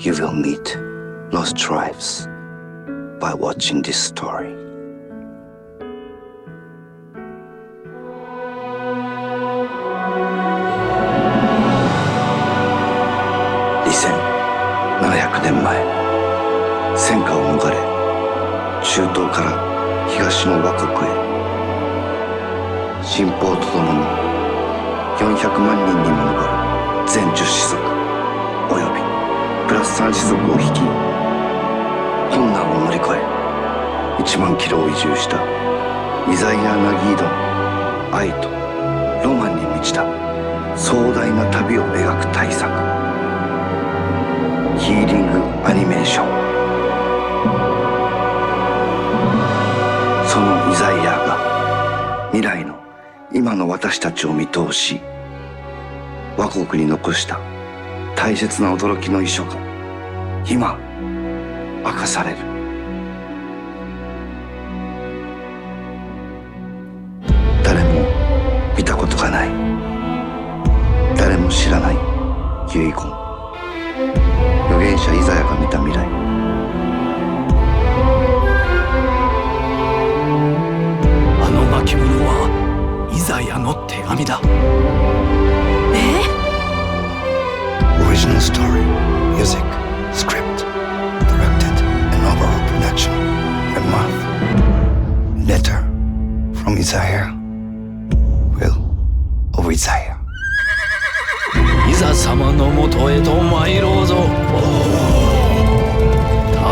You will meet lost tribes by watching this story. 2700年前、戦火を逃れ中東から東の倭国へ、信奉とともに400万人にも上る全10氏族およびプラス3氏族を率い、困難を乗り越え1万キロを移住したイザイア・ナギードの愛とロマンに満ちた壮大な旅を描く大作、ヒーリングアニメーション。そのイザイアが未来の今の私たちを見通し、倭国に残した大切な驚きの遺書が今明かされる。誰も見たことがない、誰も知らない遺言、預言者イザヤが見た未来。あの巻物はイザヤの手紙だ。Original story, music, script, directed and overall production by Marth. Letter from Isaiah. Will of Isaiah. イザ様のもとへと参ろうぞ。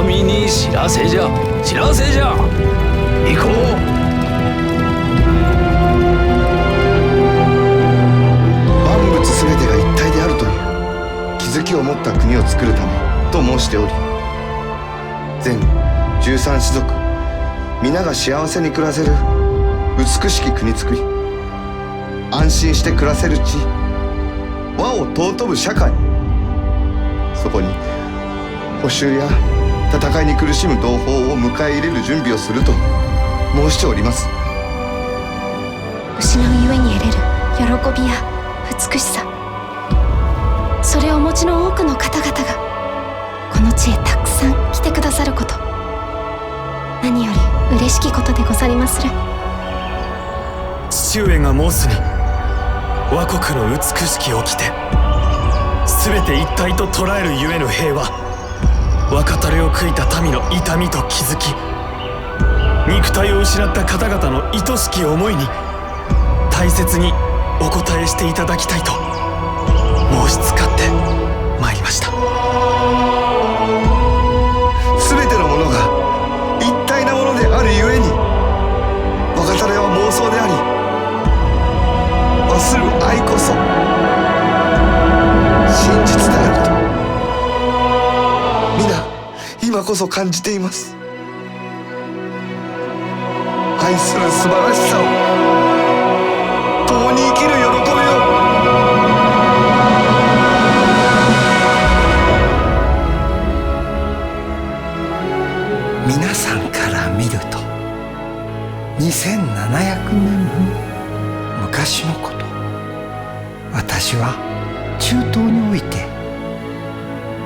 民に知らせじゃ、知らせじゃ。行こう。万物すべてが一体であるという気づきを持った国を作るためと申しており、全13氏族皆が幸せに暮らせる美しき国作り、安心して暮らせる地、和を尊ぶ社会、そこに補修や戦いに苦しむ同胞を迎え入れる準備をすると申しております。失うゆえに得れる喜びや美しさ、それをお持ちの多くの方々がこの地へたくさん来てくださること、何より嬉しきことでござりまする。父上が申すに、倭国の美しき掟、すべて一体と捉えるゆえの平和、若たれを悔いた民の痛みと気づき、肉体を失った方々の愛しき思いに大切にお応えしていただきたいと申しつかってまいりました。すべてのものが一体なものであるゆえに、若たれは妄想であり、忘る愛こそ真実であると皆今こそ感じています。愛する素晴らしさを、共に生きる喜びを。皆さんから見ると2700年も昔のこと、私は中東において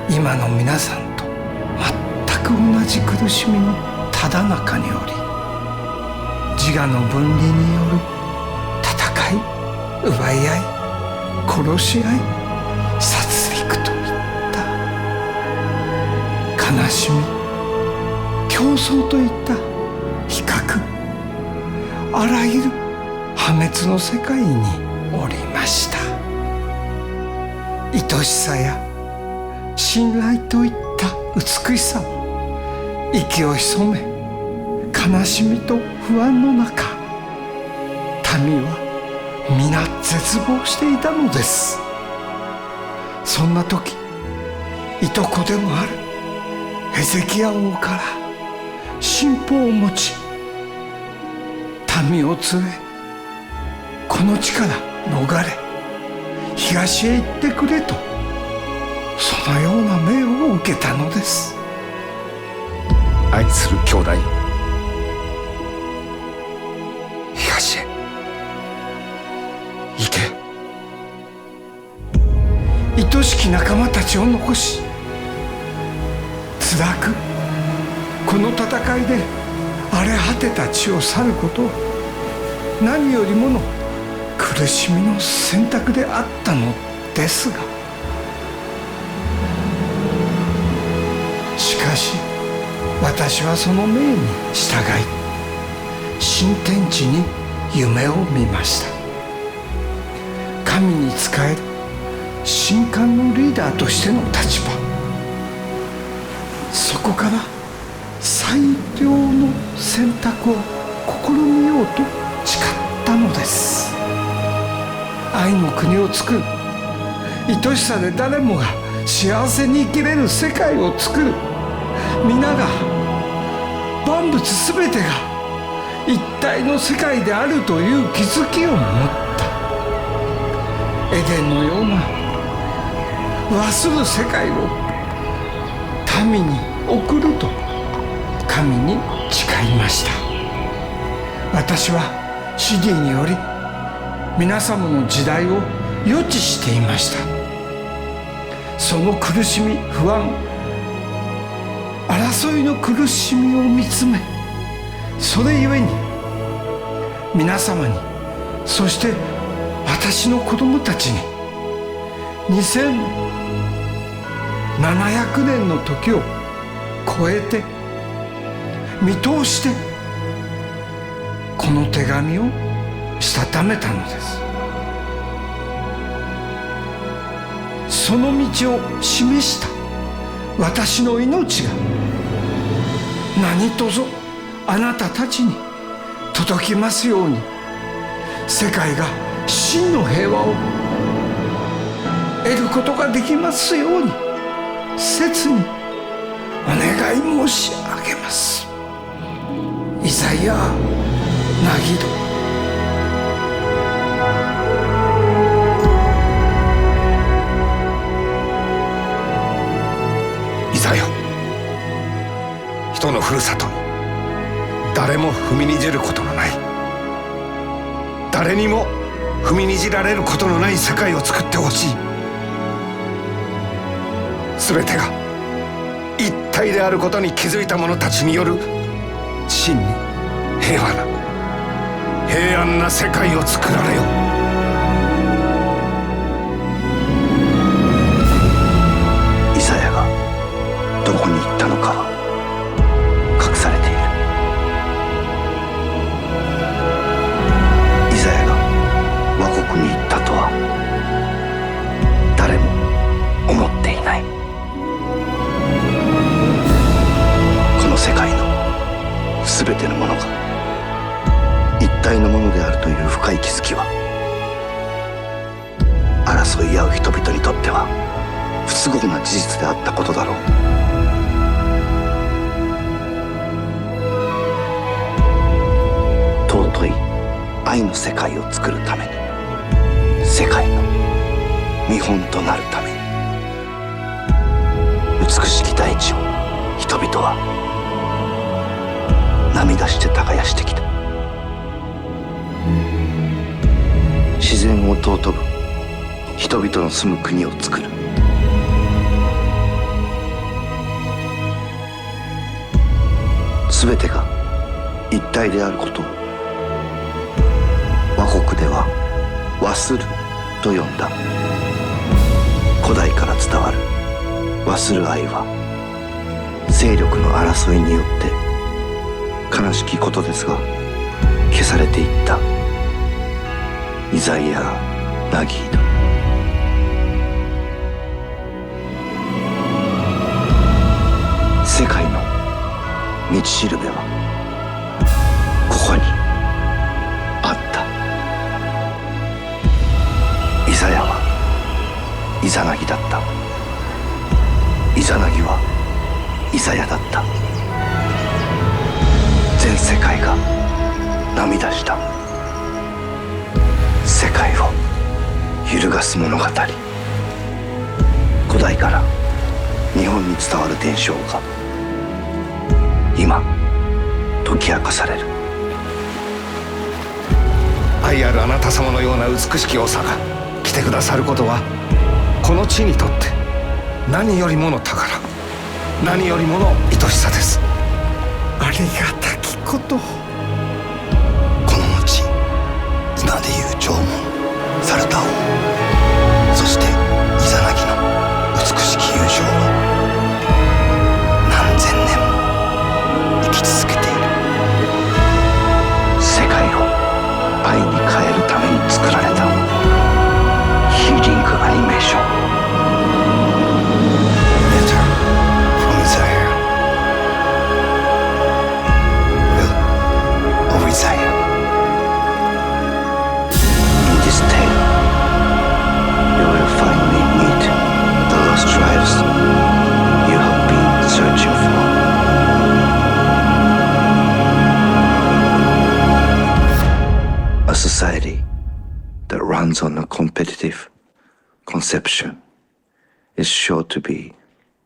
今の皆さんと全く同じ苦しみのただ中におり、自我の分離による戦い、奪い合い、殺し合い、殺戮といった悲しみ、競争といった比較、あらゆる破滅の世界におりました。愛しさや信頼といった美しさも息を潜め、悲しみと不安の中、民は皆絶望していたのです。そんな時、いとこでもあるエゼキヤ王から信奉を持ち、民を連れこの地から逃れ東へ行ってくれと、そのような命を受けたのです。愛する兄弟よ、東へ行け。愛しき仲間たちを残し、辛くこの戦いで荒れ果てた地を去ることは何よりもの苦しみの選択であったのですが、しかし私はその命に従い新天地に夢を見ました。神に仕える神官のリーダーとしての立場、そこから最良の選択を試みようと誓ったのです。愛の国を作る、愛しさで誰もが幸せに生きれる世界を作る、皆が万物すべてが一体の世界であるという気づきを持った。エデンのような和する世界を民に送ると神に誓いました。私はシディにより皆様の時代を予知していました。その苦しみ、不安、争いの苦しみを見つめ、それゆえに皆様に、そして私の子供たちに2700年の時を超えて見通してこの手紙をしたためたのです。その道を示した私の命が何とぞあなたたちに届きますように、世界が真の平和を得ることができますように切にお願い申し上げます。イザヤ・ナギド。いざよ、人のふるさとに誰も踏みにじることのない、誰にも踏みにじられることのない世界を作ってほしい。全てが一体であることに気づいた者たちによる真に平和な平安な世界を作られよ。イザヤがどこに行ったのかは隠されている。イザヤが倭国に行ったとは誰も思っていない。この世界の全てのものが一体のものであるという深い気づきは、争い合う人々にとっては不都合な事実であったことだろう。尊い愛の世界を作るために、世界の見本となるために、美しき大地を人々は涙して耕してきた。自然を尊ぶ人々の住む国を作る。すべてが一体であることを倭国ではワスルと呼んだ。古代から伝わるワスル愛は勢力の争いによって悲しきことですが消されていった。イザヤ・ナギード。世界の道しるべはここにあった。イザヤはイザナギだった。イザナギはイザヤだった。全世界が涙した。世界を揺るがす物語。古代から日本に伝わる伝承が今解き明かされる。愛あるあなた様のような美しき長が来てくださることはこの地にとって何よりもの宝。何よりもの愛しさです。ありがたきこと。この後、今でいう縄文サルタ王、そしてイザナギの美しき友情は何千年も生き続けている。世界を愛に変えるために作られたヒーリングアニメーション。Letter from Isaiah. Will of Isaiah. In this tale, you will finally meet the lost tribes you have been searching for. A society that runs on a competitive conception is sure to be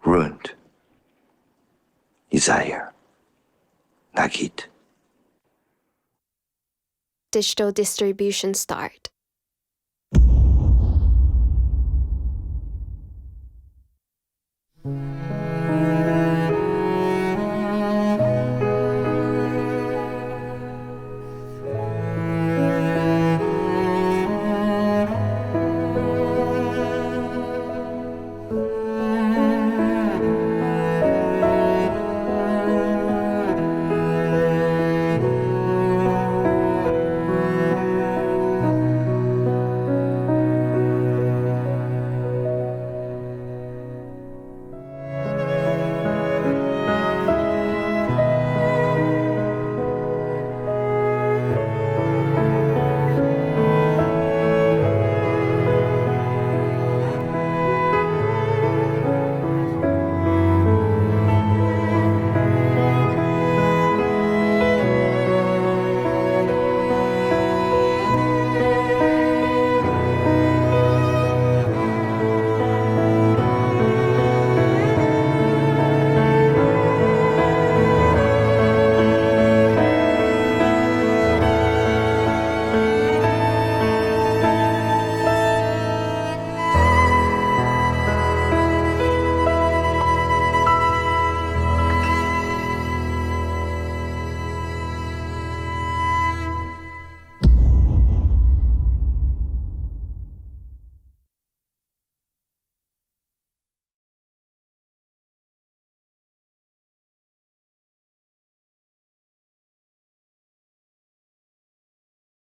ruined. Isaiah Nagid. Digital distribution start.